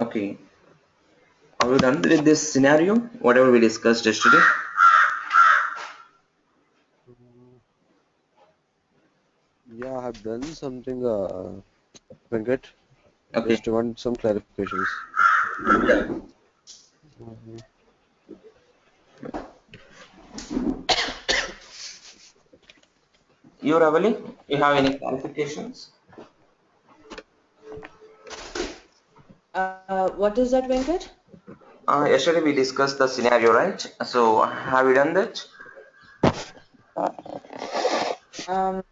Okay. Are you done with this scenario? Whatever we discussed yesterday? Mm, Yeah, I have done something, Venkat. Okay. Just want some clarifications. Yeah. Mhm. You, Ravali, you have any clarifications? What is that, Venkat? Yesterday we discussed the scenario, right? So have you done that? Um,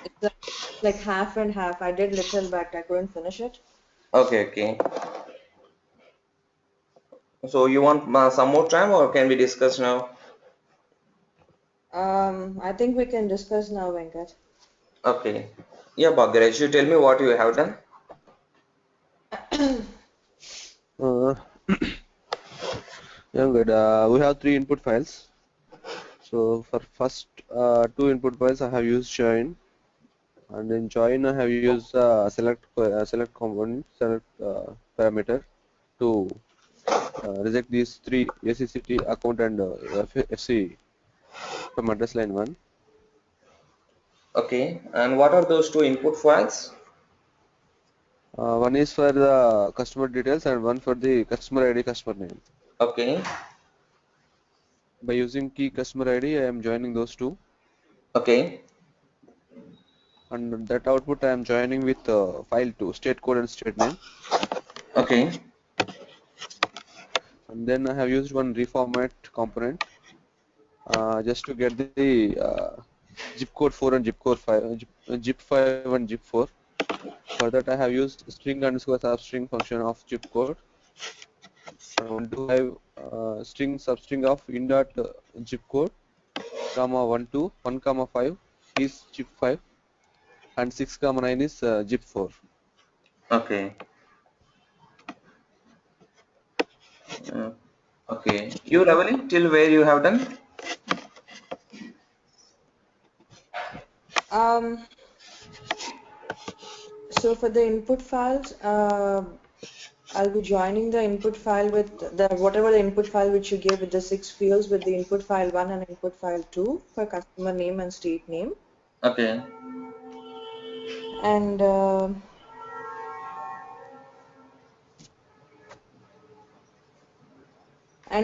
it's like half and half. I did little, but I couldn't finish it. Okay, okay. So you want some more time, or can we discuss now? I think we can discuss now, Venkat. Okay. Yeah, Bhagraj, you tell me what you have done. Uh, yeah, good. We have three input files. So for first two input files, I have used join, and in join I have used select component, select parameter to reject these three SCCT account and FC from address line 1. Okay. And what are those two input files? One is for the customer details and one for the customer ID, customer name. Okay. By using key customer ID, I am joining those two, Okay. and that output I am joining with file 2, state code and state name. Okay. And then I have used one reformat component just to get the zip code 4 and zip code 5, zip 5 and zip 4. For that, I have used string underscore substring function of zip code, and one to have string substring of in dot zip code, comma 1 to 1 comma 5 is zip 5, and 6 comma 9 is zip 4. Okay. Uh, okay. You, Ravali, till where you have done? Um, so for the input files, I'll be joining the input file with the whatever the input file which you gave with the 6 fields with the input file 1 and input file 2 for customer name and state name. Okay. And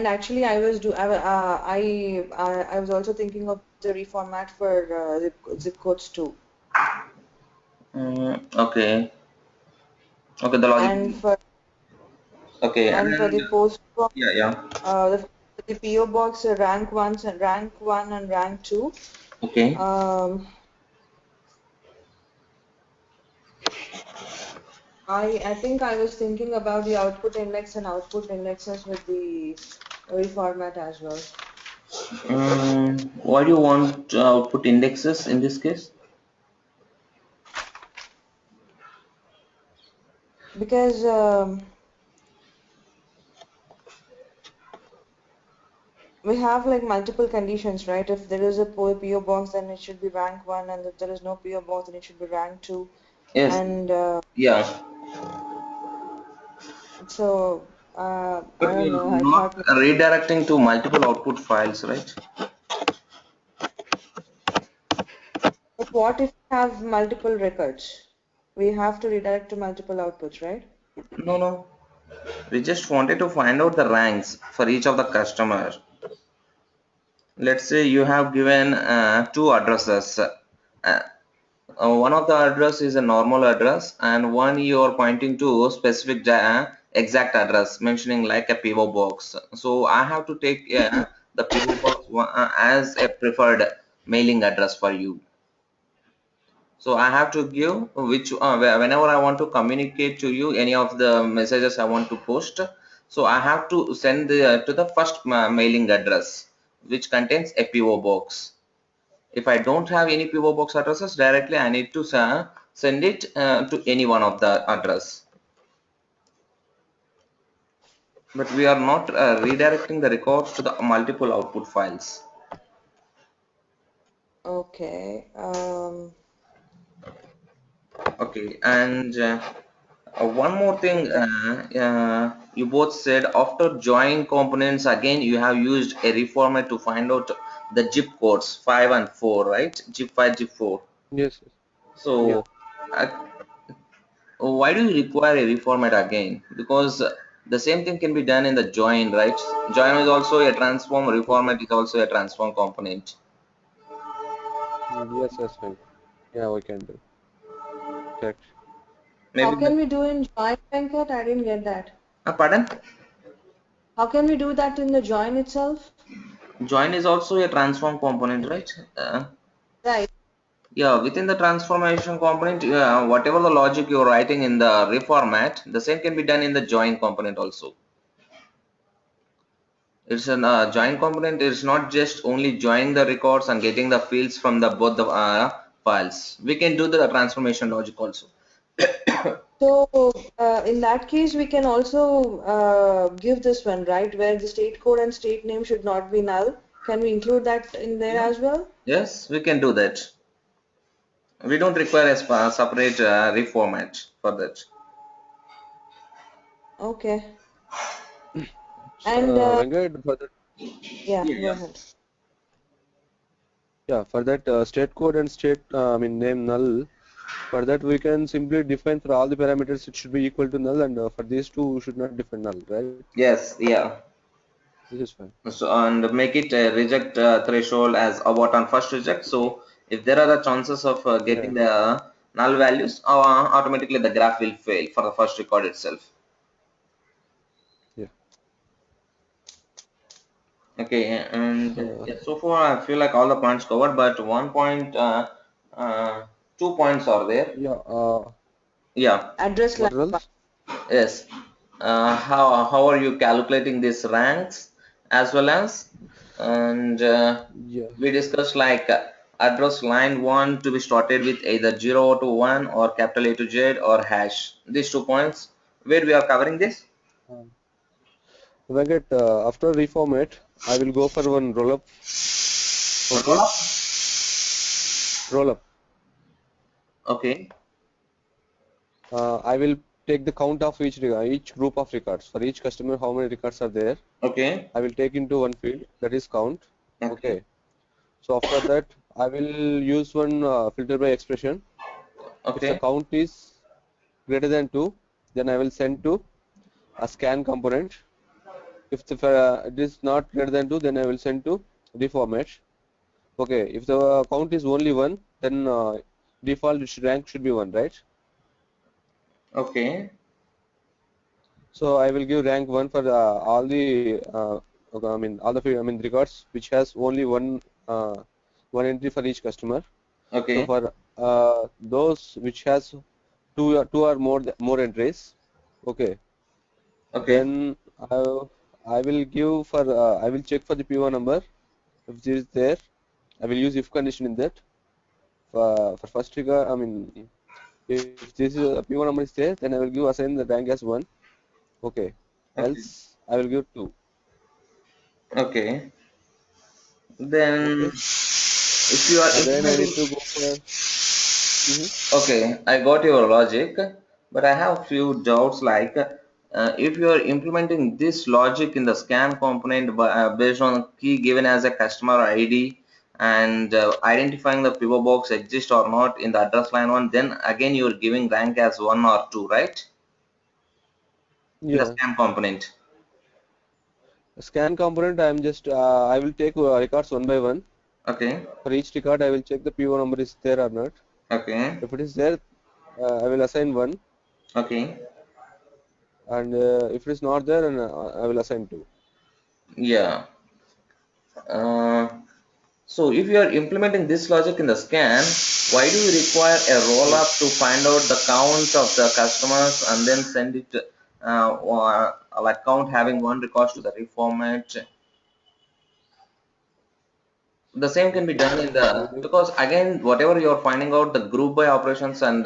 actually, I was also thinking of the reformat for zip codes too. Okay. Okay. The logic. And for Okay. the And post box, yeah, yeah. the PO box rank one and rank two. Okay. Um, I think I was thinking about the output index and output indexes with the reformat as well. Why do you want output indexes in this case? Because we have like multiple conditions, right? If there is a PO box, then it should be rank one, and if there is no PO box, then it should be rank two. Yes. And Yeah. so I But we don't are know. I not thought, redirecting to multiple output files, right? but what if we have multiple records? We have to redirect to multiple outputs, right? No, no. We just wanted to find out the ranks for each of the customer. Let's say you have given two addresses. One of the address is a normal address, and one you are pointing to a specific exact address, mentioning like a PO box. So I have to take the PO box as a preferred mailing address for you. So I have to give which whenever I want to communicate to you any of the messages I want to post. So I have to send to the first mailing address, which contains a PO box. If I don't have any PO box addresses directly, I need to send it to any one of the address. But we are not redirecting the records to the multiple output files. Okay. Okay, and One more thing, you both said after join components again you have used a reformat to find out the zip codes 5 and 4, right? Zip 5, zip 4. Yes, yes. Yeah. So uh, why do you require a reformat again? Because the same thing can be done in the join, right? Join is also a transform, Okay. reformat is also a transform component. Yes, yes, fine. Yeah, we can do. Correct. How Maybe the, can we do in join, Venkat? I didn't get that. pardon? How can we do that in the join itself? Join is also a transform component, right? Right. Yeah, within the transformation component, whatever the logic you're writing in the reformat, the same can be done in the join component also. It's an join component. It's not just only joining the records and getting the fields from the both the files. We can do the transformation logic also. So in that case, we can also give this one, right, where the state code and state name should not be null. Can we include that in there Yeah. as well? Yes, we can do that. We don't require a separate reformat for that. Okay. So, And Venkat, for that, yeah, Yeah, go yeah. ahead. yeah, for that state code and state, I mean name null. For that, we can simply define for all the parameters it should be equal to null, and for these two, we should not define null, right? Yes, yeah. This is fine. So and make it a reject threshold as about on first reject. So if there are the chances of Yeah, getting the null values, automatically the graph will fail for the first record itself. yeah. Okay, and Uh, yeah, so far I feel like all the points covered, but one point, 2 points are there. yeah. Yeah, Address line What else? yes. How are you calculating these ranks as well as, and Yeah. we discussed like address line one to be started with either 0 to 1 or capital A to Z or hash. These 2 points where we are covering this. Um, Venkat, after reformat, I will go for one roll up. Okay, roll up. Okay, I will take the count of each group of records. For each customer, how many records are there? okay, I will take into one field, that is count. okay, Okay. So after that, I will use one filter by expression. If the okay, count is greater than 2, then I will send to a scan component. If it is not greater than 2, then I will send to reformat. Okay. If the count is only 1, then default rank should be 1, right? okay, So I will give rank 1 for all the okay, I mean all the records which has only one entry for each customer. So okay, for those which has two or more entries, okay, okay, then I will give for I will check for the P1 number. If it is there, I will use if condition in that. For first trigger, I mean if this is a P1 number is there, then I will give assign the rank as 1. Okay. okay, Else I will give 2. okay. Then Okay. if you are Again I implementing, need to go for. Mhm. okay, I got your logic, but I have few doubts like if you are implementing this logic in the scan component based on key given as a customer ID and identifying the pivot box exists or not in the address line one, then again you're giving rank as 1 or 2, right? In the Yeah. scan component. Scan component I will take records one by one. Okay, For each record I will check the P1 number is there or not. okay, If it is there, I will assign 1, okay, and if it is not there, then I will assign 2. yeah. Uh, So if you are implementing this logic in the scan, why do you require a roll Yeah. up to find out the count of the customers and then send it or like count having one records to the reformat? The same can be done in Okay. the, because again whatever you are finding out the group by operations and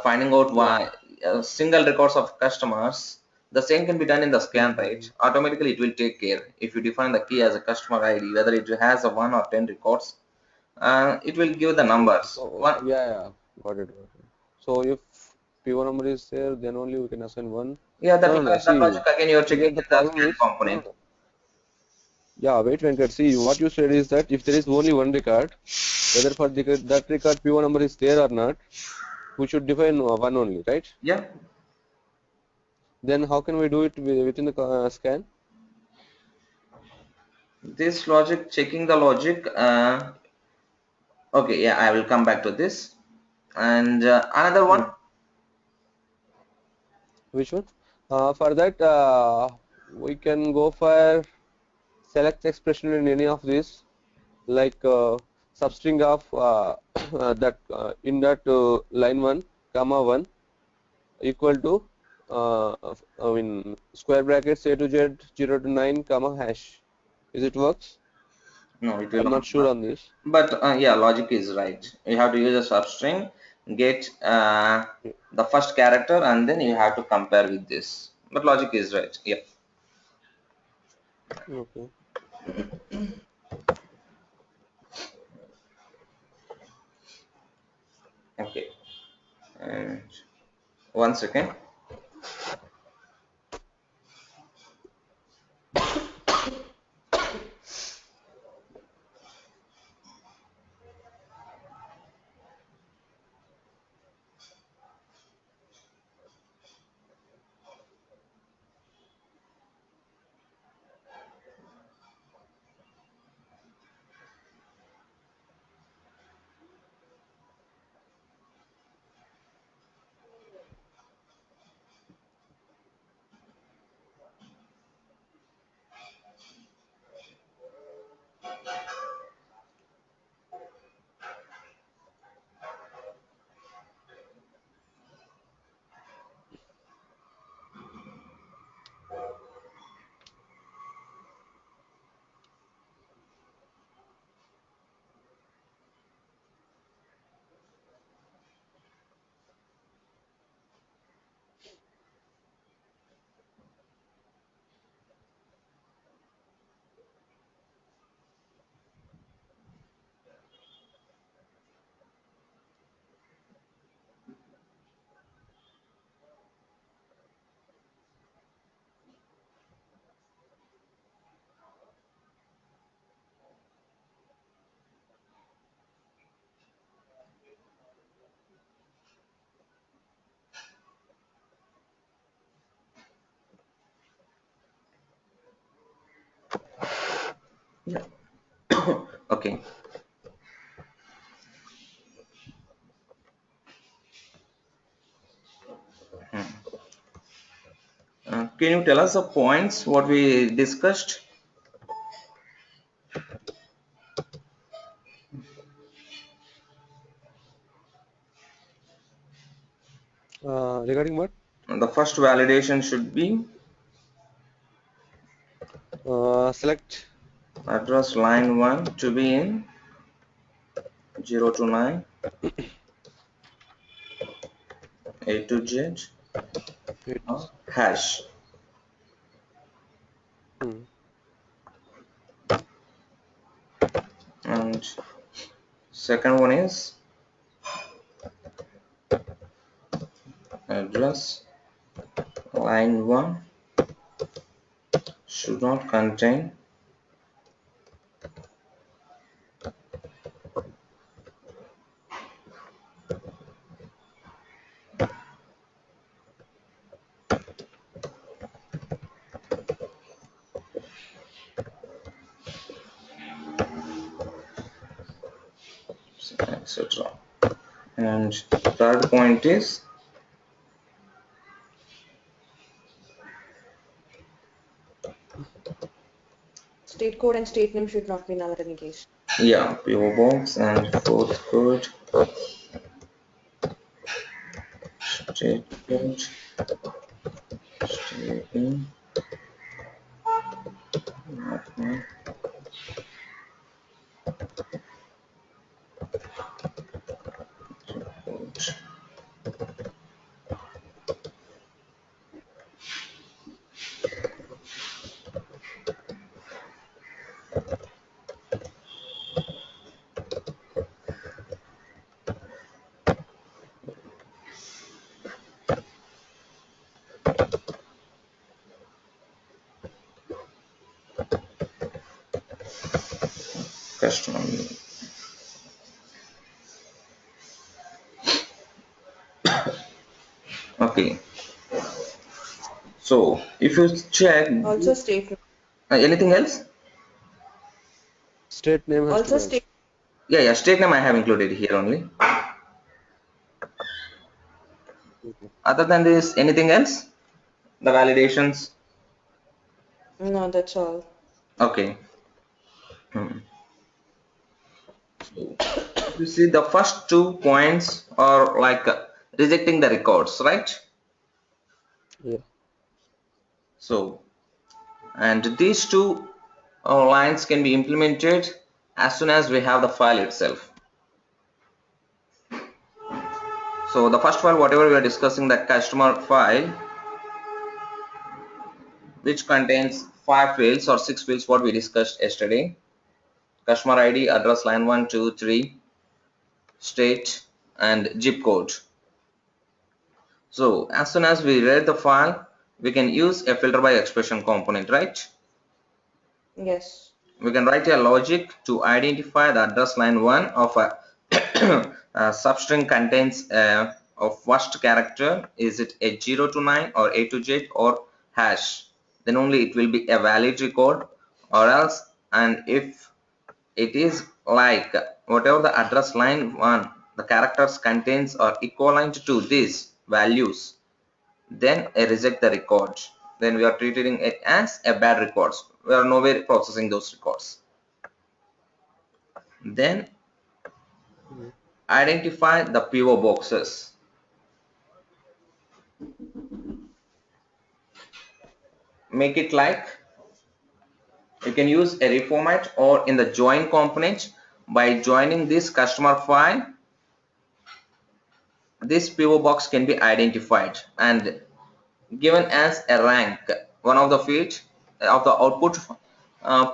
finding out Yeah. why single records of customers, the same can be done in the scan, right? Mm-hmm. Automatically it will take care if you define the key as a customer ID, whether it has a 1 or 10 records, it will give the Okay. numbers. So One, yeah, yeah. Got it. Got it. So if P1 number is there, then only we can assign 1. Yeah, that, No. that See, logic again you're checking here the in the problem scan is, component. yeah, wait, Venkat. See, what you said is that if there is only one record, whether for that record P1 number is there or not, we should define one only, right? Yeah, Then how can we do it within the scan? this logic, checking the logic. Okay, yeah, I will come back to this. And another one. Which one? For that, we can go for select expression in any of these, like substring of that in that line 1 comma 1 equal to I mean square brackets a to z 0 to 9 comma hash. Is it works? No, it will I'm not not sure work. on this. But yeah, logic is right. You have to use a substring, get the first character, and then you have to compare with this. But logic is right. Yeah. Okay. Okay. And one second. Yeah. Okay. Can you tell us the points what we discussed? Regarding what? The first validation should be Select. address line 1 to be in 0 to 9, A to Z, It, hash. hmm. And second one is address line 1 should not contain etc. And third point is State code and state name should not be null in any case. yeah, PO box. And fourth code state code state in code. customer name. Okay, so if you check Also state anything else, State name has to also be also. state yeah, state name I have included here only. Okay. Other than this, anything else? The validations. no, that's all. Okay. Hmm. So if you see the first 2 points are like rejecting the records, right? Yeah. So, and these two lines can be implemented as soon as we have the file itself. So the first file, whatever we are discussing, that customer file, which contains 5 fields or 6 fields, what we discussed yesterday: customer ID, address, line 1, 2, 3, state, and zip code. So as soon as we read the file, we can use a filter by expression component, right? Yes. We can write a logic to identify the address line 1 of a, a substring contains a first character. Is it a 0 to 9 or A to Z or hash? Then only it will be a valid record, or else, and if it is like whatever the address line 1, the characters contains are equivalent to these values, then I reject the record. Then we are treating it as a bad records. We are nowhere processing those records. Then Mhm. identify the PO boxes. Make it like you can use a reformat or in the join component. By joining this customer file, this PO box can be identified and given as a rank, one of the fields of the output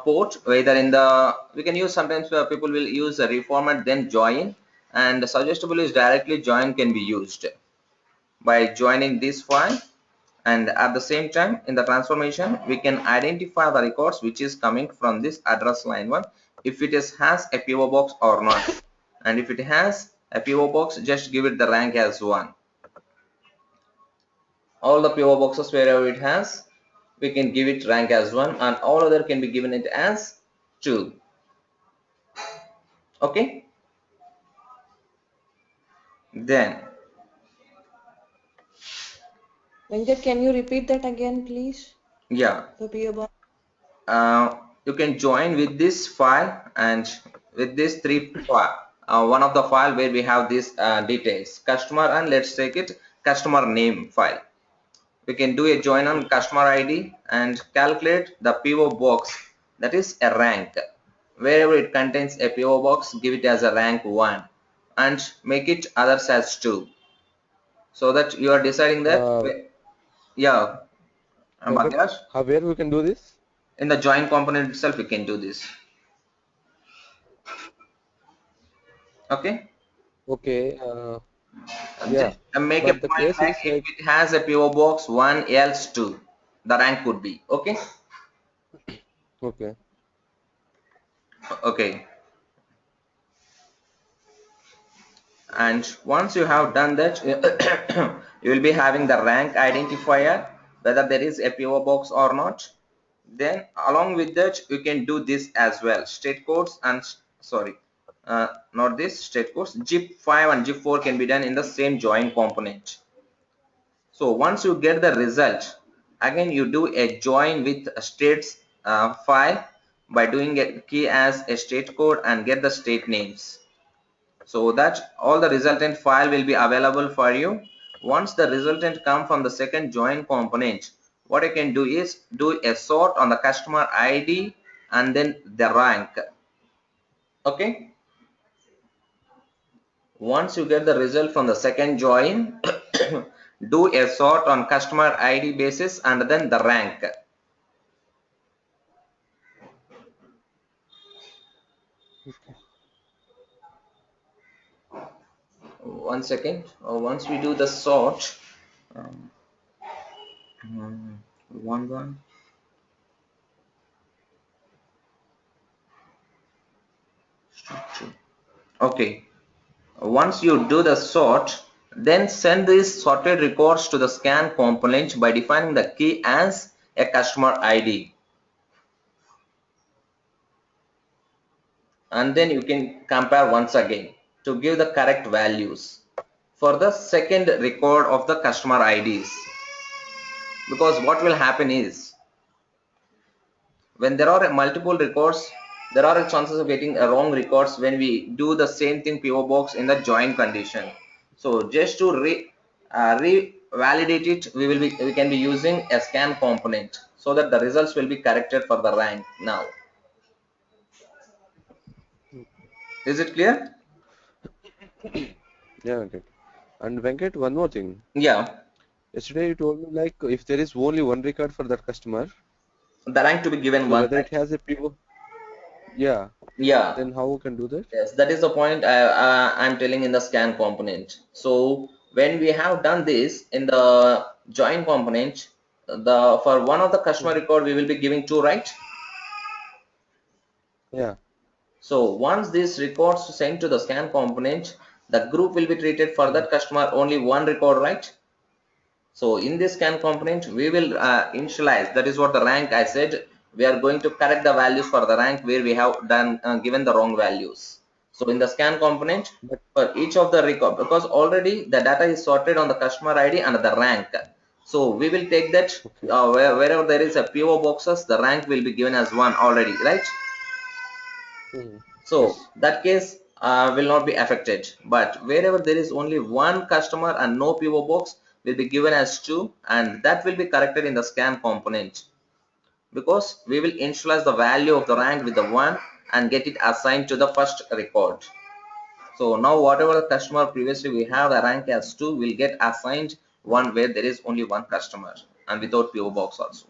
port, whether in the, we can use sometimes where people will use a reformat then join, and suggestible is directly join can be used by joining this file. And at the same time, in the transformation, we can identify the records which is coming from this address line 1, if it is has a PO box or not. And if it has a PO box, just give it the rank as 1. All the PO boxes wherever it has, we can give it rank as 1, and all other can be given it as 2. Okay, then Venkat, can you repeat that again, please? yeah, The PO box. you can join with this file and with this three file, one of the file where we have these details, customer, and let's take it customer name file. We can do a join on customer ID and calculate the PO box, that is a rank. Wherever it contains a PO box, give it as a rank 1 and make it others as 2, so that you are deciding that, Uh, yeah, Venkat, Bhagyash, where we can do this? in the join component itself we can do this. Okay, Okay. just Yeah. make a But the point case like is if like, it has a PO box 1 else 2, the rank could be okay. okay. Okay, and once you have done that, you will be having the rank identifier, whether there is a PO box or not. Then along with that, you can do this as well, state codes and sorry, not this state codes, zip5 and zip4 can be done in the same join component. So once you get the result, again you do a join with a states file by doing a key as a state code and get the state names, so that all the resultant file will be available for you. Once the resultant come from the second join component, what you can do is do a sort on the customer ID and then the rank. Okay, once you get the result from the second join, do a sort on customer ID basis and then the rank. Okay. One second. Once we do the sort, um, one. Okay. Once you do the sort, then send these sorted records to the scan component by defining the key as a customer ID. And then you can compare once again to give the correct values for the second record of the customer IDs. Because what will happen is, when there are multiple records, there are chances of getting a wrong records when we do the same thing PO box in the join condition. So just to revalidate it, we can be using a scan component so that the results will be corrected for the rank now. Is it clear? Yeah, Venkat. And Venkat, one more thing. Yeah, Yesterday you told me like if there is only one record for that customer, the rank to be given so one, whether right? it has a PO, yeah, Yeah. then how we can do that? Yes, that is the point I'm telling in the scan component. So when we have done this in the join component, the for one of the customer Mhm. record we will be giving two, right? Yeah. So once these records sent to the scan component, the group will be treated for Mhm. that customer only one record, right? So in this scan component, we will initialize. That is what the rank I said. We are going to correct the values for the rank where we have done given the wrong values. So in the scan component, But for each of the record, because already the data is sorted on the customer ID and the rank. So we will take that okay. wherever there is a PO boxes, the rank will be given as one already, right? Mhm. So Yes. that case will not be affected. But wherever there is only one customer and no PO box will be given as two, and that will be corrected in the scan component because we will initialize the value of the rank with the one and get it assigned to the first record. So now whatever the customer previously we have the rank as two will get assigned one where there is only one customer and without PO box also.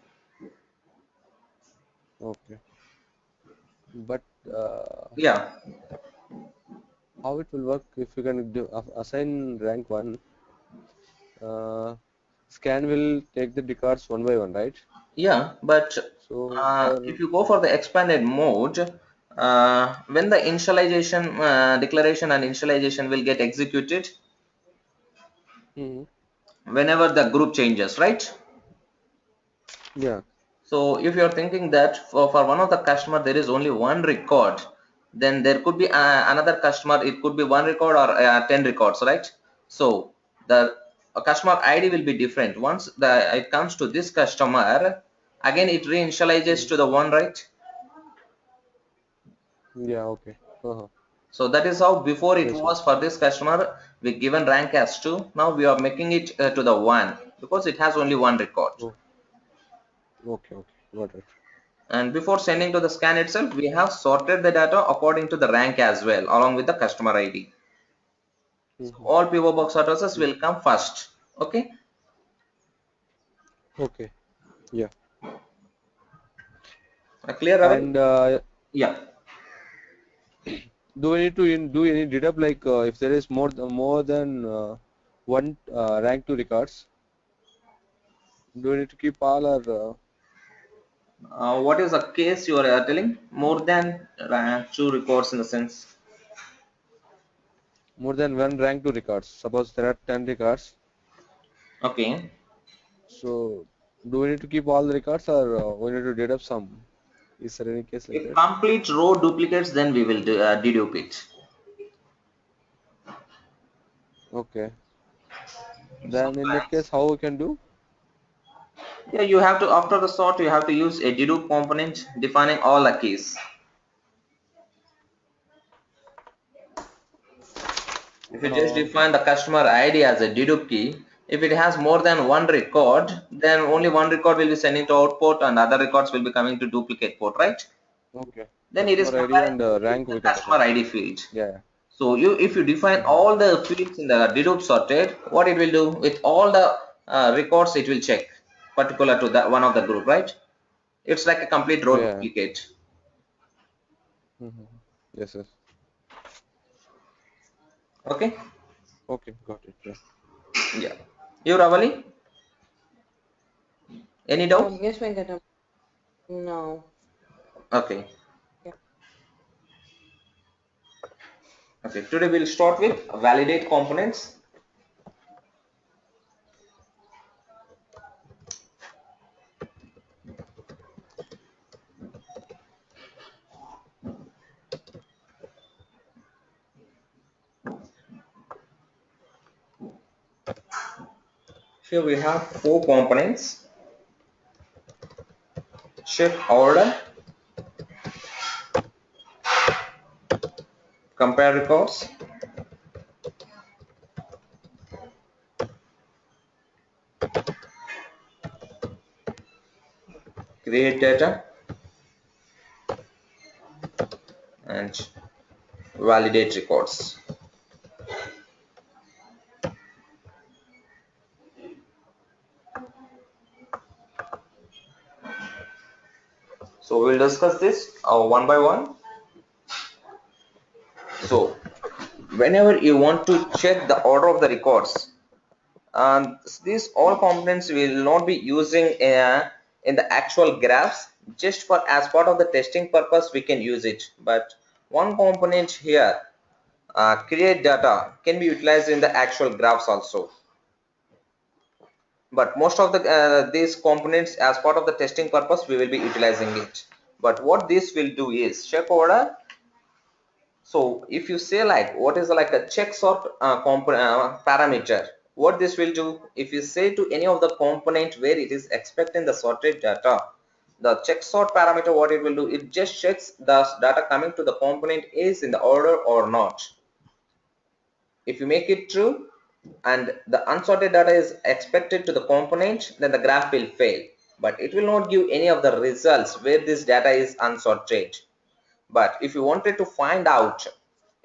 Okay. But Yeah, how it will work if you can do, assign rank one, uh, scan will take the records one by one, right? yeah, but So if for you go for the expanded mode, when the initialization declaration and initialization will get executed Mhm. whenever the group changes, right? Yeah. So if you're thinking that for one of the customer there is only one record, then there could be another customer, it could be one record or 10 records, right? So the customer ID will be different. Once it comes to this customer, again it reinitializes Mhm. to the one, right? Yeah. Okay. Uh-huh. So that is how before it Yes. was Yes. for this customer, we given rank as 2. Now we are making it to the 1 because it has only one record. Oh. Okay. Okay. Got it. And before sending to the scan itself, we have sorted the data according to the rank as well, along with the customer ID. So Mhm. all PO box addresses Yeah. will come first. Okay. Okay. Yeah. Clear, Ravi? And Yeah. do we need to do any deduct like if there is more than one rank to records? Do we need to keep all or What is the case you are telling? More than two records in the sense. more than one rank to records? Suppose there are 10 records. Okay. So do we need to keep all the records or we need to deduct some? Is there any case like If that? complete row duplicates, then we will dedupe it. Okay. Then in that case, Sometimes. how we can do? Yeah, you have to, after the sort, you have to use a dedupe component defining all the keys. If you just Uh, define the customer ID as a dedupe key, if it has more than one record, then only one record will be sending to output and other records will be coming to duplicate port, right? okay. Then it is Customer ID comparing and with rank the we can customer assign. ID field. Yeah. So if you define Mhm. all the fields in the dedupe sorted, what it will do with all the records, it will check particular to that one of the group, right? It's like a complete row Yeah. duplicate. Mhm. Yes. Yes. Okay. Okay. Got it. Yeah. Yeah. You, Ravali, any doubt? Yes, Venkatam. No. Okay. Yeah. Okay, today we'll start with validate components. Here we have 4 components: ship order, compare records, create data, and validate records. So we'll discuss this one by one. So whenever you want to check the order of the records, these all components will not be using in the actual graphs. Just for as part of the testing purpose we can use it, but one component here, create data, can be utilized in the actual graphs also. But most of the these components as part of the testing purpose we will be utilizing it. But what this will do is check order. So if you say like what is like a check sort parameter, what this will do, if you say to any of the component where it is expecting the sorted data, the check sort parameter, what it will do, it just checks the data coming to the component is in the order or not. If you make it true and the unsorted data is expected to the component, then the graph will fail, but it will not give any of the results where this data is unsorted. But if you wanted to find out,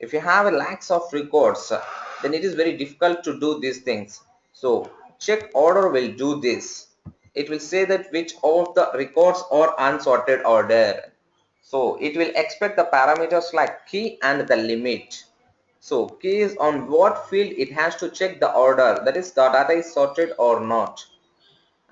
if you have a lakhs of records, then it is very difficult to do these things. So check order will do this. It will say that which of the records are unsorted order. So it will expect the parameters like key and the limit. So key is on what field it has to check the order, that is the data is sorted or not.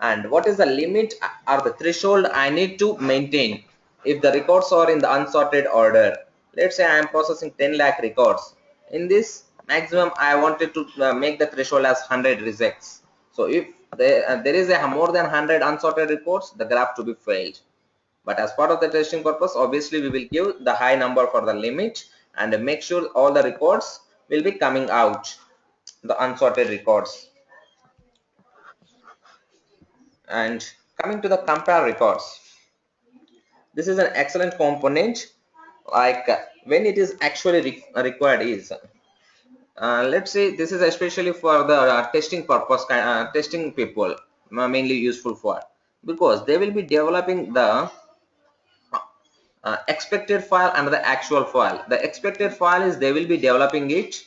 And what is the limit or the threshold I need to maintain if the records are in the unsorted order. Let's say I am processing 10 lakh records. In this maximum I wanted to make the threshold as 100 rejects. So if there is a more than 100 unsorted records, the graph to be failed. But as part of the testing purpose, obviously we will give the high number for the limit and make sure all the records will be coming out, the unsorted records. And coming to the compare records, this is an excellent component. Like when it is actually required is, let's say this is especially for the testing purpose, testing people, mainly useful for, because they will be developing the expected file and the actual file. The expected file is they will be developing it,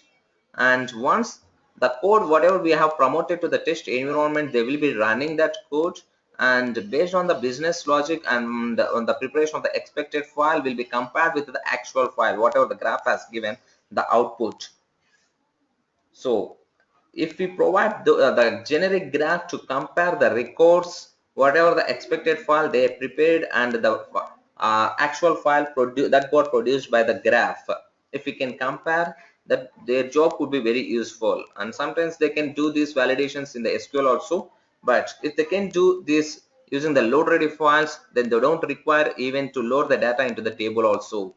and once the code whatever we have promoted to the test environment, they will be running that code, and based on the business logic and on the preparation of the expected file will be compared with the actual file whatever the graph has given the output. So if we provide the generic graph to compare the records, whatever the expected file they prepared and the actual file that got produced by the graph, if we can compare that, their job could be very useful. And sometimes they can do these validations in the SQL also, but if they can do this using the load ready files, then they don't require even to load the data into the table also.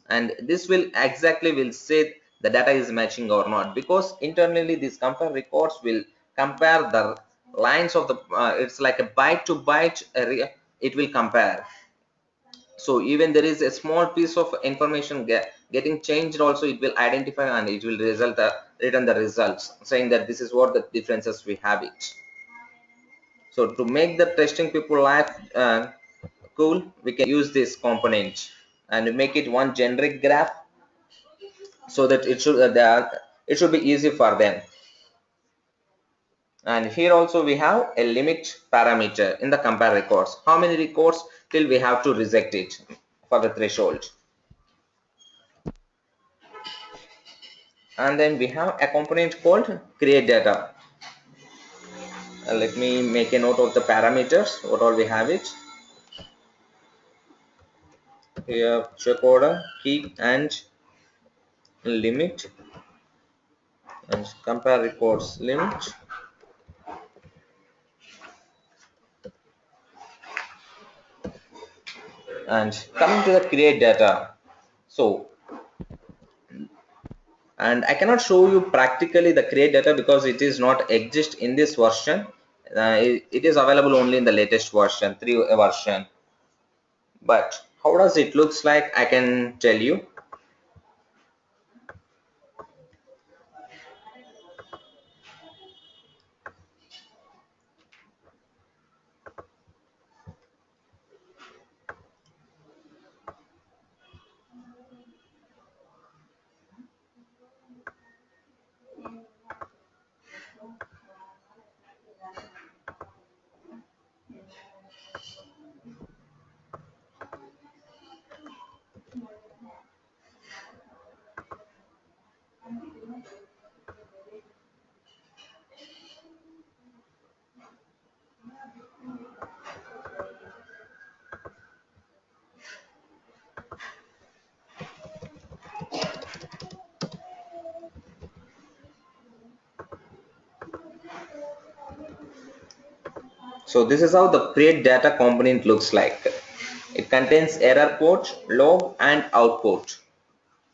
And this will exactly will say the data is matching or not, because internally these compare records will compare the lines of the it's like a byte to byte it will compare. So even there is a small piece of information getting changed also, it will identify and it will result return the results saying that this is what the differences we have it. So to make the testing people life cool, we can use this component and make it one generic graph so that it should be easy for them. And here also we have a limit parameter in the compare records, how many records till we have to reject it for the threshold. And then we have a component called create data. Let me make a note of the parameters what all we have it here: check order, key, and limit and compare records limit. And coming to the create data, so and I cannot show you practically the create data because it is not exist in this version. It is available only in the latest version 3 version, but how does it looks like I can tell you. So this is how the create data component looks like. It contains error code, log and output.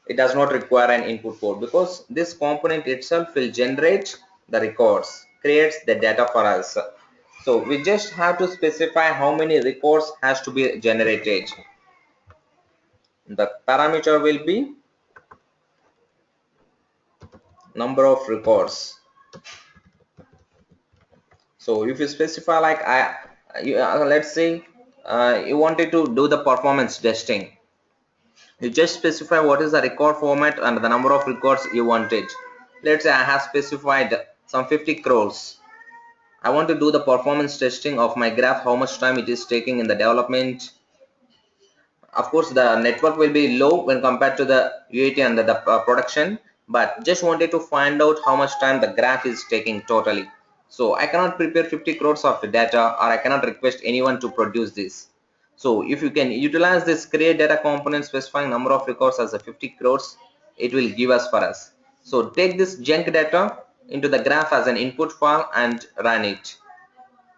It does not require an input code because this component itself will generate the records, creates the data for us. So we just have to specify how many records has to be generated. The parameter will be number of records. So if you specify like let's say you wanted to do the performance testing, you just specify what is the record format and the number of records you wanted. Let's say I have specified some 50 crores. I want to do the performance testing of my graph, how much time it is taking in the development. Of course the network will be low when compared to the UAT and the production, but just wanted to find out how much time the graph is taking totally. So I cannot prepare 50 crores of data, or I cannot request anyone to produce this. So if you can utilize this create data component specifying number of records as a 50 crores, it will give us for us. So take this junk data into the graph as an input file and run it.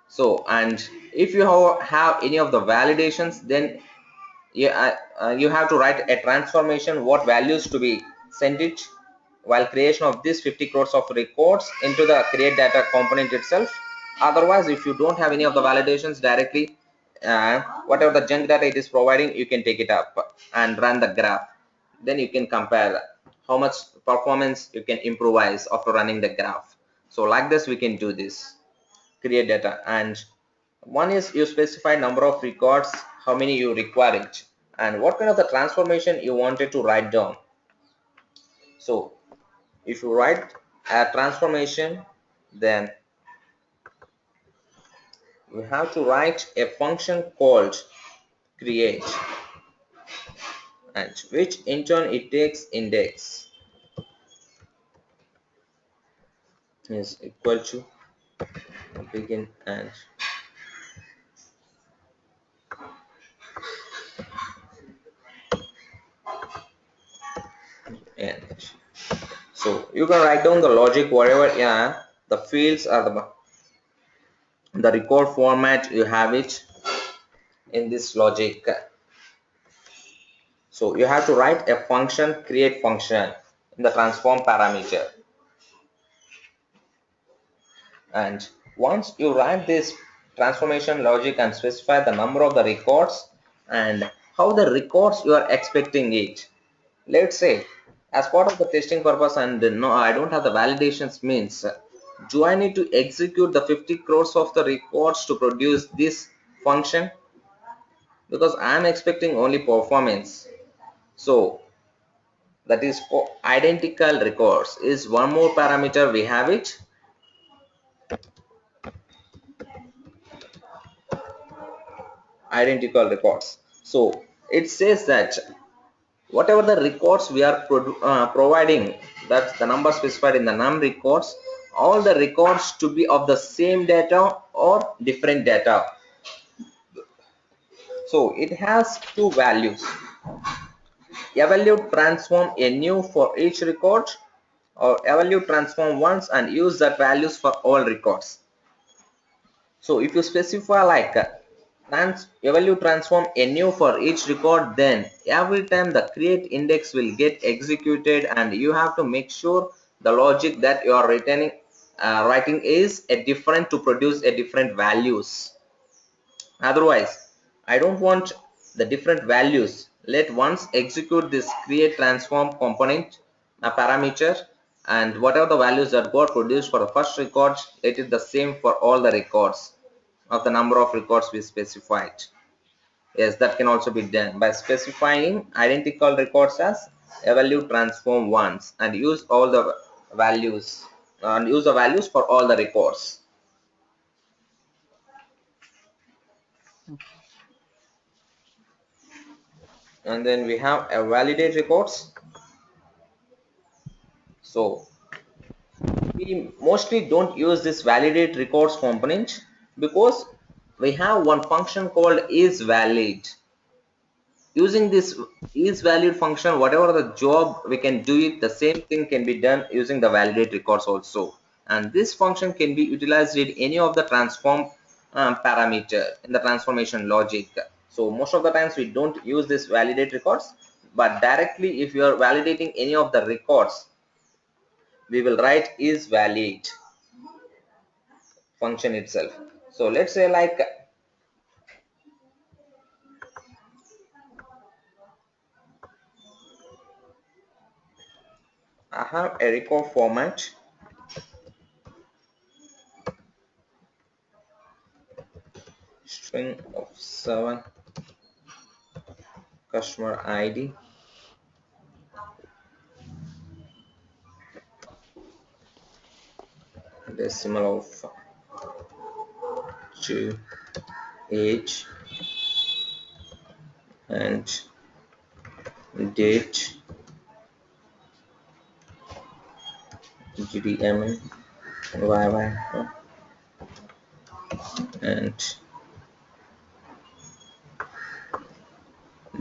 So and if you have any of the validations, then you have to write a transformation what values to be sent it while creation of this 50 crores of records into the create data component itself. Otherwise, if you don't have any of the validations directly, whatever the junk data it is providing, you can take it up and run the graph. Then you can compare how much performance you can improvise after running the graph. So like this we can do this create data. And one is you specify number of records, how many you require it, and what kind of the transformation you wanted to write down. So if you write a transformation, then you have to write a function called create, and which in turn it takes index is equal to begin and end. So you can write down the logic whatever, yeah, the fields are the record format you have it in this logic. So you have to write a function create function in the transform parameter, and once you write this transformation logic and specify the number of the records and how the records you are expecting it. Let's say as part of the testing purpose, and no, I don't have the validations means, do I need to execute the 50 crores of the records to produce this function? Because I am expecting only performance. So that is for identical records is one more parameter we have it. Identical records. So it says that whatever the records we are providing, that's the number specified in the num records, all the records to be of the same data or different data. So it has two values. evaluate transform a new for each record, or evaluate transform once and use that values for all records. So if you specify like evaluate transform a new for each record, then every time the create index will get executed, and you have to make sure the logic that you are writing is a different to produce a different values. Otherwise, I don't want the different values. Let once execute this create transform component a parameter, and whatever the values that got produced for the first record, it is the same for all the records of the number of records we specified. Yes, that can also be done by specifying identical records as evaluate transform once and use all the values and use the values for all the records. And then we have a validate records. So we mostly don't use this validate records component because we have one function called is valid. Using this is valid function, whatever the job we can do it, the same thing can be done using the validate records also. And this function can be utilized in any of the transform parameter in the transformation logic. So most of the times we don't use this validate records, but directly if you are validating any of the records, we will write is valid function itself. So let's say like I have a record format, string of 7, customer ID, decimal of 2, age, and date, GDMN, YY, and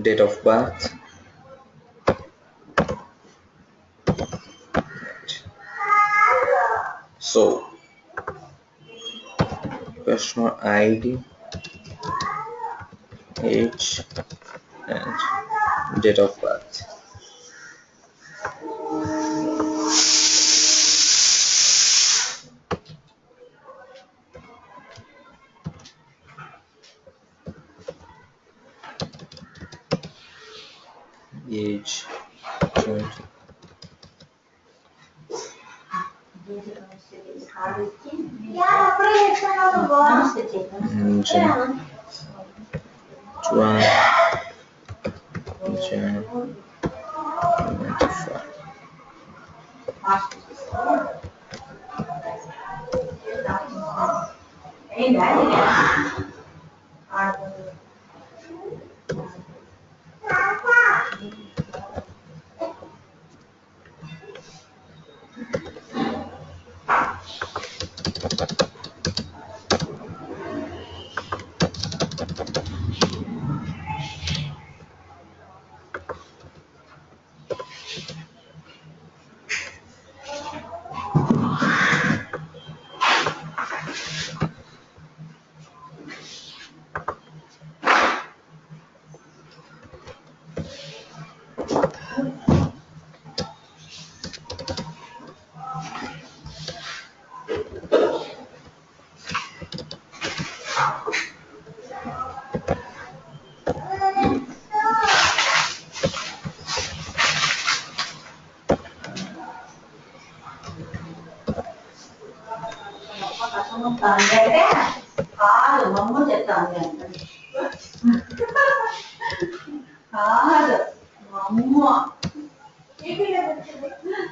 date of birth. So customer ID, age, and date of birth. Age 20. Jan 12, Jan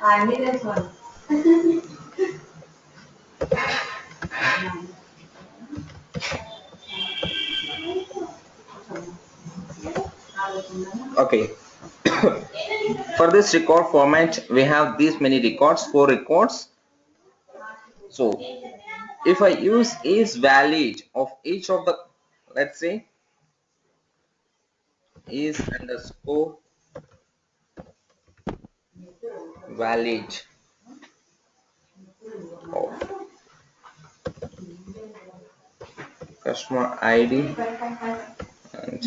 95. Okay. For this record format, we have these many records, 4 records. So if I use is valid of each of the, let's say is underscore valid of customer ID and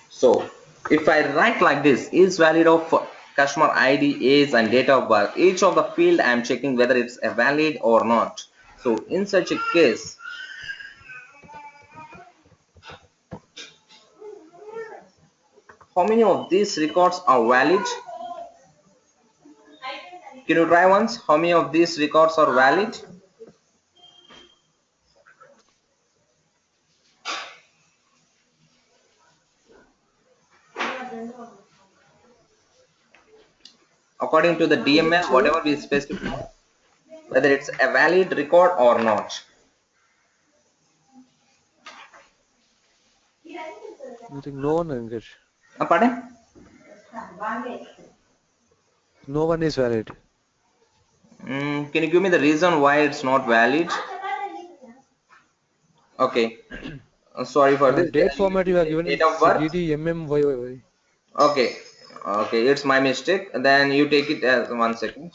so if I write like this, is valid of customer ID, age and date of birth, each of the field I am checking whether it's a valid or not. So in such a case, how many of these records are valid? Can you try once? How many of these records are valid? According to the Is it DML, two? whatever we specify, whether it's a valid record or not. I think no one engaged. Pardon? No one is valid. Can you give me the reason why it's not valid? Okay. Sorry for this. Date You format you have given date is of birth. DDMMYYY. Okay. Okay, it's my mistake. Then you take it as 1 second.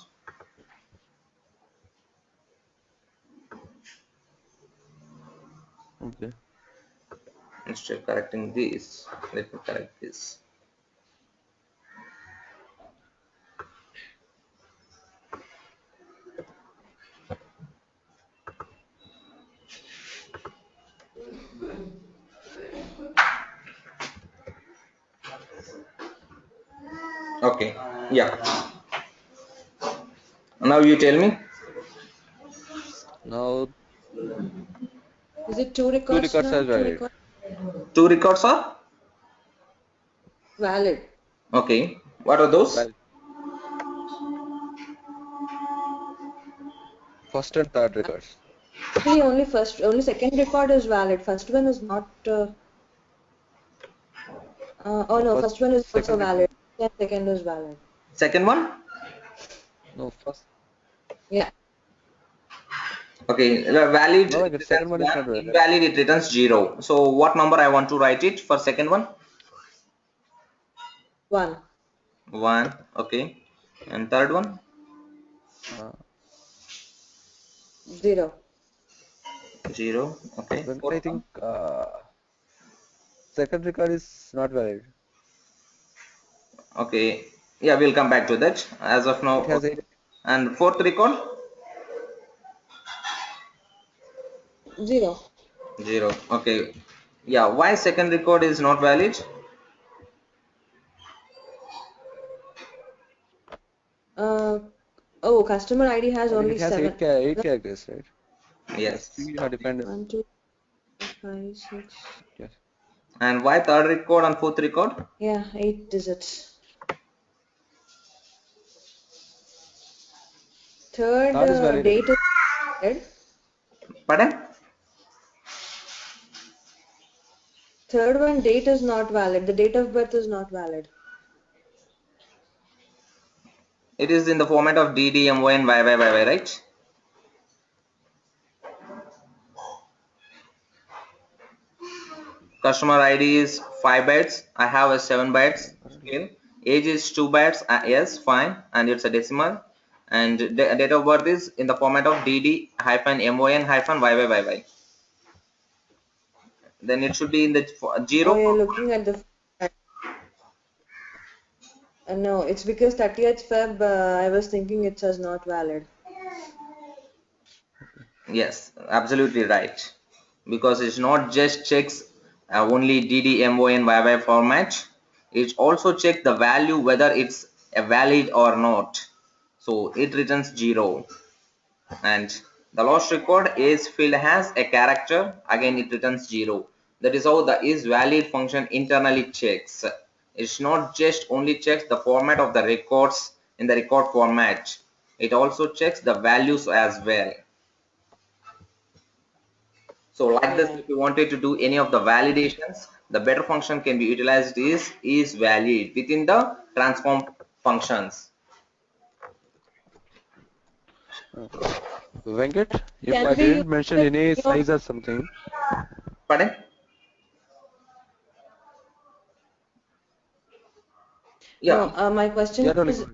Okay. Instead of correcting this, let me correct this. Okay. Yeah. Now you tell me. Now Is it two two records records now? as Two valid. records Two records are? valid. Okay. What are those? Valid. First and third records. Actually, only second record is valid. First one is not. Oh no, First, first one is also second record. valid. Yeah, second is valid. Second one? No, first. Yeah. Okay. Valid No, it the second returns one is 1, not valid. invalid it returns 0. So what number I want to write it for second one? One. 1. Okay. And third one? Uh, 0. 0. Okay. then I Fourth think one? second record is not valid. Okay. Yeah, we'll come back to that. As of now, It has okay. eight. And fourth record? 0. 0. Okay. Yeah, why second record is not valid? Uh, oh, customer ID has I think only it has 7. eight characters, right? As Yes. you have defined. 1, 2, 5, 6. Yes. And why third record and fourth record? Yeah, 8 digits. Third Third is valid. date is valid. Pardon? Third one, date is not valid. The date of birth is not valid. It is in the format of DD, MY and YYYY, right? Customer ID is 5 bytes. I have a 7 bytes scale. Age is 2 bytes. Yes, fine. And it's a decimal. And the date of birth is in the format of DD hyphen MON hyphen YYYY. Then it should be in the Oh, 0. you're looking at the. No, it's because 30th Feb, I was thinking it says not valid. Yes, absolutely right. Because it's not just checks only DD, MON, YY format. It also checks the value whether it's a valid or not. So it returns 0. And the lost record is field has a character, again it returns 0. That is how the is valid function internally checks. It's not just only checks the format of the records in the record format, it also checks the values as well. So like this, Yeah. if you wanted to do any of the validations, the better function can be utilized is valid within the transform functions. Okay. Venkat, if Can I we use didn't mention the any any of size or something, Pardon? no, Yeah. my question yeah, no, is,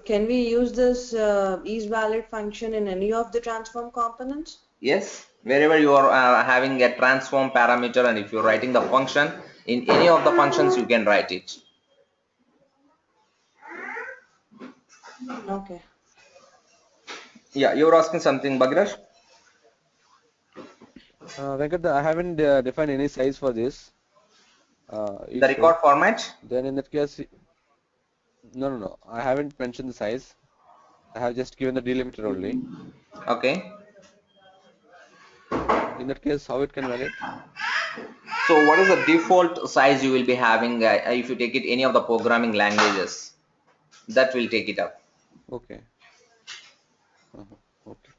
can we use this isValid function in any of the transform components? Yes. Wherever you are having a transform parameter, and if you're writing the function in any of the functions, you can write it. Okay. Yeah. You were asking something, Bhagrash? Venkat, I haven't defined any size for this. The If record so, format. then in that case, no, I haven't mentioned the size. I have just given the delimiter only. Okay. In that case, how it can valid? So what is the default size you will be having if you take it any of the programming languages? That will take it up. Okay. Okay.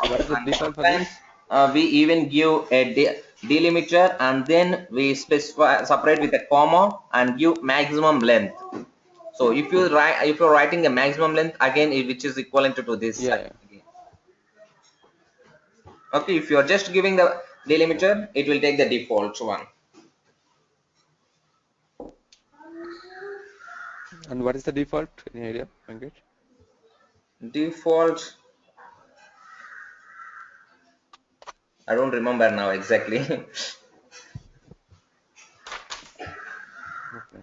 So what is the And default for sometimes this? we even give a delimiter, and then we specify separate with a comma and give maximum length. So if you're writing a maximum length again, which is equivalent to this Yeah, yeah. again. Okay, if you're just giving the Okay. delimiter, it will take the default one. And what is the default? Any idea, Venkat? Default, I don't remember now exactly. Okay.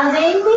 అదేంటి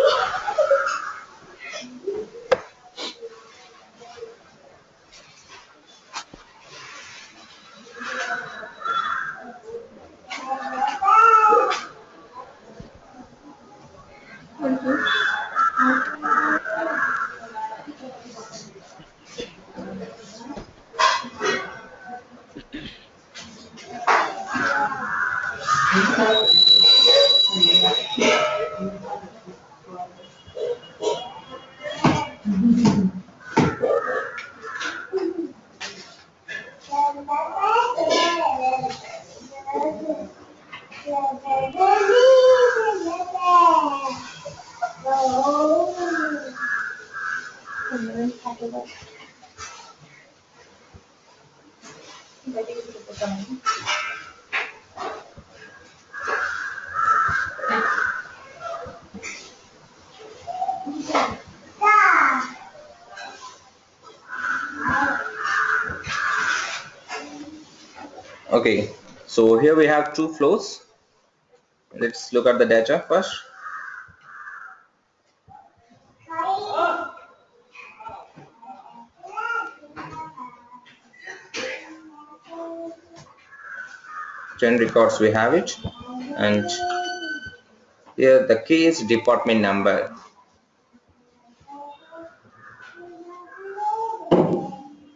Okay, so here we have two flows. Let's look at the data first. Ten records we have it, and here the key is department number.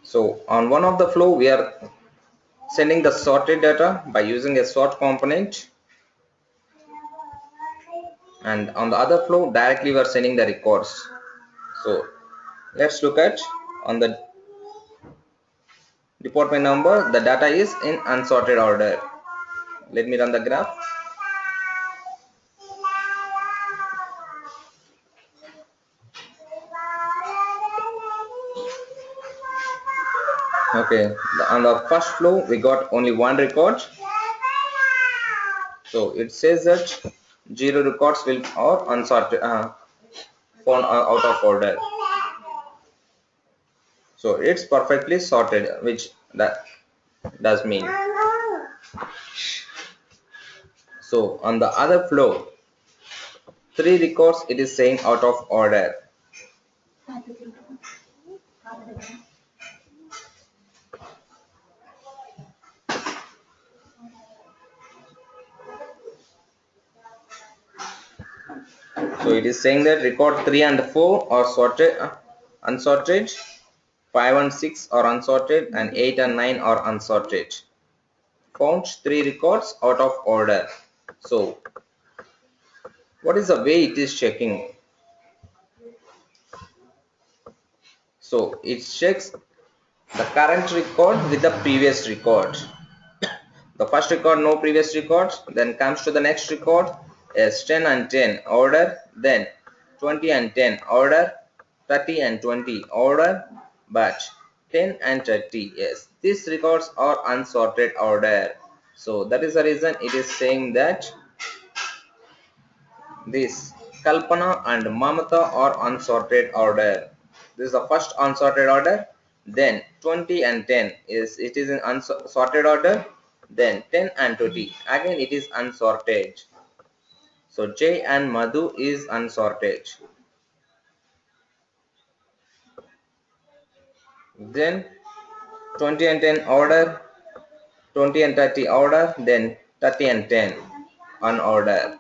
So on one of the flow we are sending the sorted data by using a sort component, and on the other flow directly we are sending the records. So let's look at on the department number, the data is in unsorted order. Let me run the graph. Okay, on the first flow we got only one record, so it says that 0 records will or unsorted found out of order. So it's perfectly sorted, which that does mean. So on the other flow, 3 records it is saying out of order. So it is saying that record 3 and 4 are sorted, unsorted, 5 and 6 are unsorted, and 8 and 9 are unsorted. Found 3 records out of order. So what is the way it is checking? So it checks the current record with the previous record. The first record no previous records, then comes to the next record is 10 and 10 order, then 20 and 10 order, 30 and 20 order, but 10 and 30, yes, these records are unsorted order. So that is the reason it is saying that this Kalpana and Mamata are unsorted order. This is the first unsorted order. Then 20 and 10 is it is in unsorted order. Then 10 and 20 again it is unsorted. So J and Madhu is unsorted. Then 20 and 10 order, 20 and 30 order, then 30 and 10 unorder.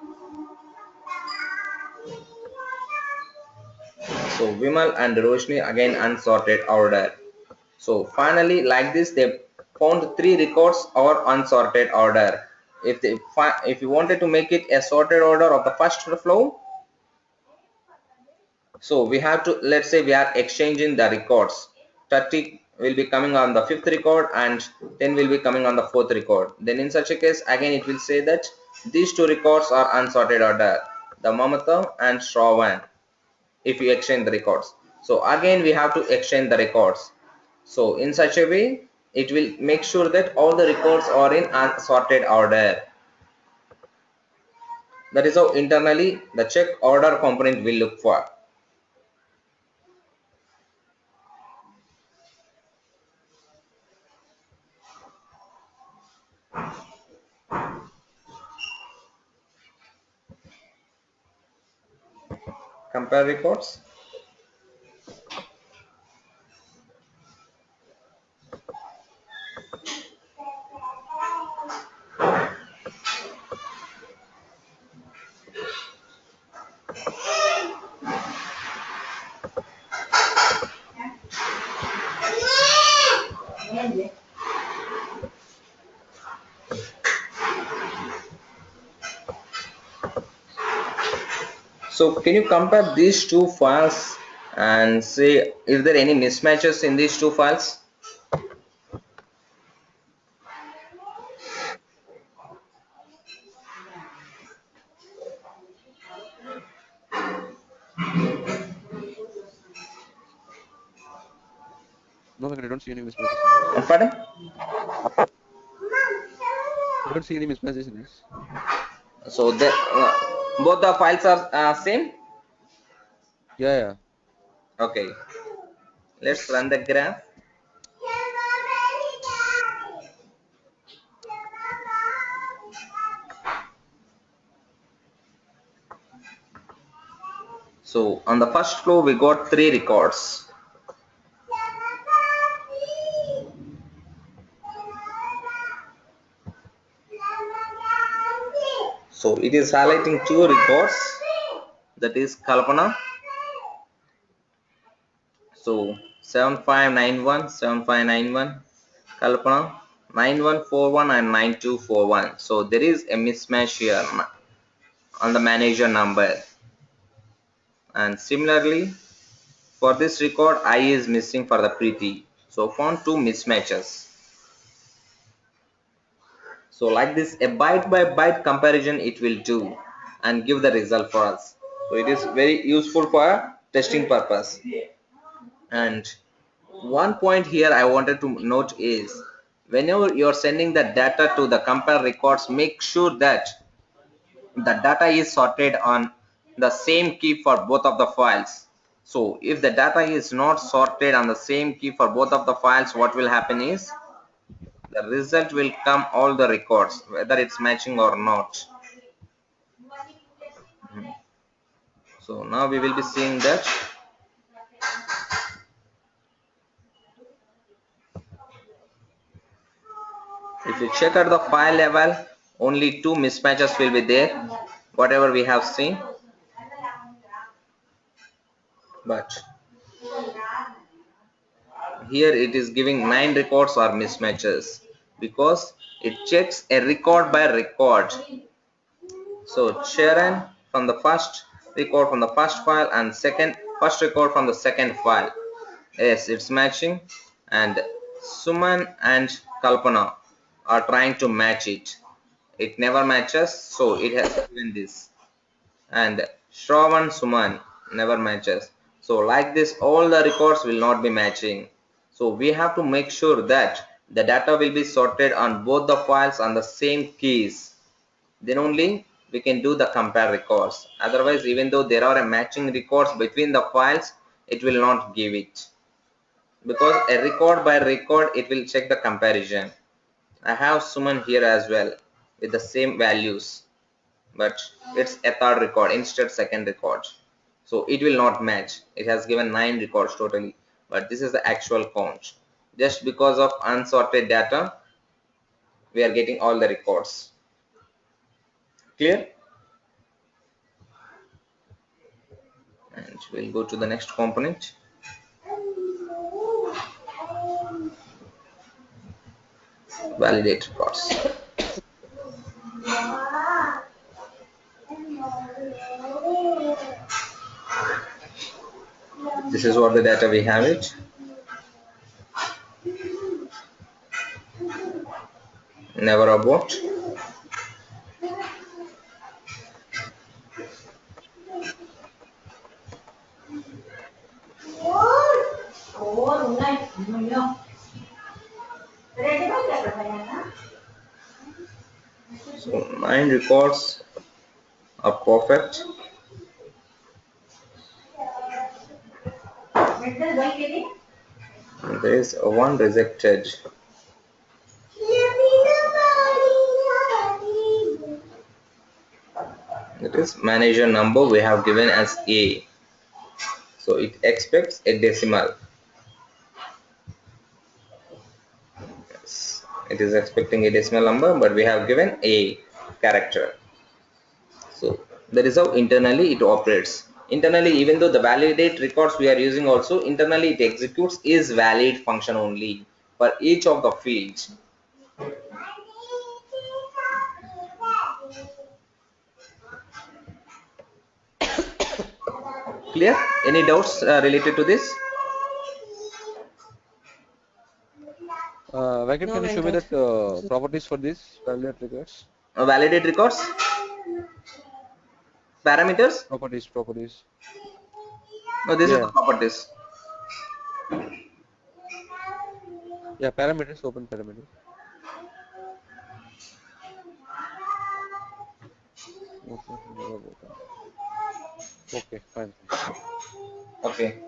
So Vimal and Roshni again unsorted order. So finally, like this, they found 3 records or unsorted order. If you wanted to make it a sorted order of the first flow, so we have to, let's say we are exchanging the records. 30 will be coming on the 5th record and 10 will be coming on the 4th record. Then in such a case, again it will say that these 2 records are unsorted order, the Mamata and Shravan, if you exchange the records. So again we have to exchange the records. So in such a way, it will make sure that all the records are in unsorted order. That is how internally the check order component will look for. Compare records. So can you compare these two files and say is there any mismatches in these two files? No, I don't see any mismatches in this. Pardon? I don't see any mismatches in this. So the both the files are same. Yeah, yeah. Okay, let's run the graph. So on the first flow we got 3 records. So it is highlighting 2 records, that is Kalpana. So 7591, 7591 Kalpana, 9141 and 9241. So there is a mismatch here on the manager number. And similarly, for this record, I is missing for the Preeti. So found two mismatches. So like this, a byte by byte comparison it will do and give the result for us. So it is very useful for testing purpose. And one point here I wanted to note is whenever you are sending the data to the compare records, make sure that the data is sorted on the same key for both of the files. So if the data is not sorted on the same key for both of the files, what will happen is the result will come all the records whether it's matching or not. So now we will be seeing that if you check at the file level, only two mismatches will be there, whatever we have seen. But here it is giving 9 records or mismatches because it checks a record by record. So Sharon from the first record from the first file and first record from the second file. Yes, it's matching, and Suman and Kalpana are trying to match it. It never matches, so it has given this. And Shravan Suman never matches. So like this, all the records will not be matching. So we have to make sure that the data will be sorted on both the files on the same keys. Then only we can do the compare records. Otherwise, even though there are a matching records between the files, it will not give it. Because a record by record, it will check the comparison. I have Suman here as well with the same values, but it's a third record instead second record, so it will not match. It has given 9 records totally, but this is the actual count. Just because of unsorted data, we are getting all the records. Clear? And we'll go to the next component. Validate records. This is what the data we have it. Never abort. So 9 records are perfect. And there is one rejected. It is manager number we have given as A. So it expects a decimal. Yes, it is expecting a decimal number, but we have given a character. So that is how internally it operates. Internally, even though the validate records we are using also, internally it executes is valid function only for each of the fields. Clear? Any doubts related to this? Venkat, No, can you show me Venkat. that properties for this validate records? Validate records? Parameters? Properties. No, this is the Yeah, properties. yeah, parameters, open parameters. Okay, fine. Okay.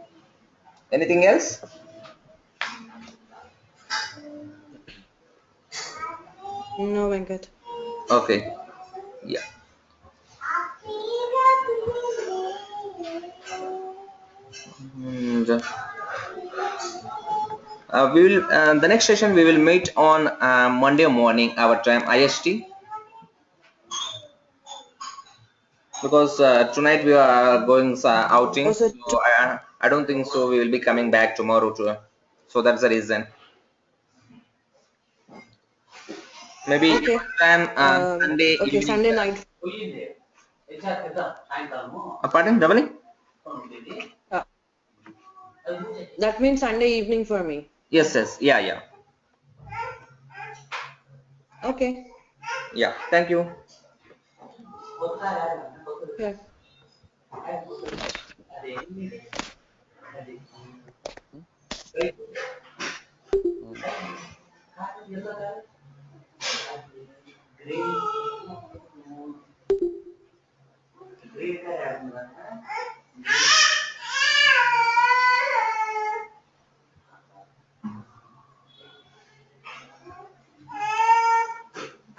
Anything else? No, Venkat. Okay. Yeah. And, we will the next session we will meet on Monday morning our time IST, because tonight we are going outing, Also, so I don't think so we will be coming back tomorrow too. So that's the reason. Maybe Okay. sometime Sunday Okay, evening. Sunday night. Pardon, doubling? Uh, that means Sunday evening for me. Yes, yes, yeah, yeah, Okay. yeah. Thank you. Yeah. Mm.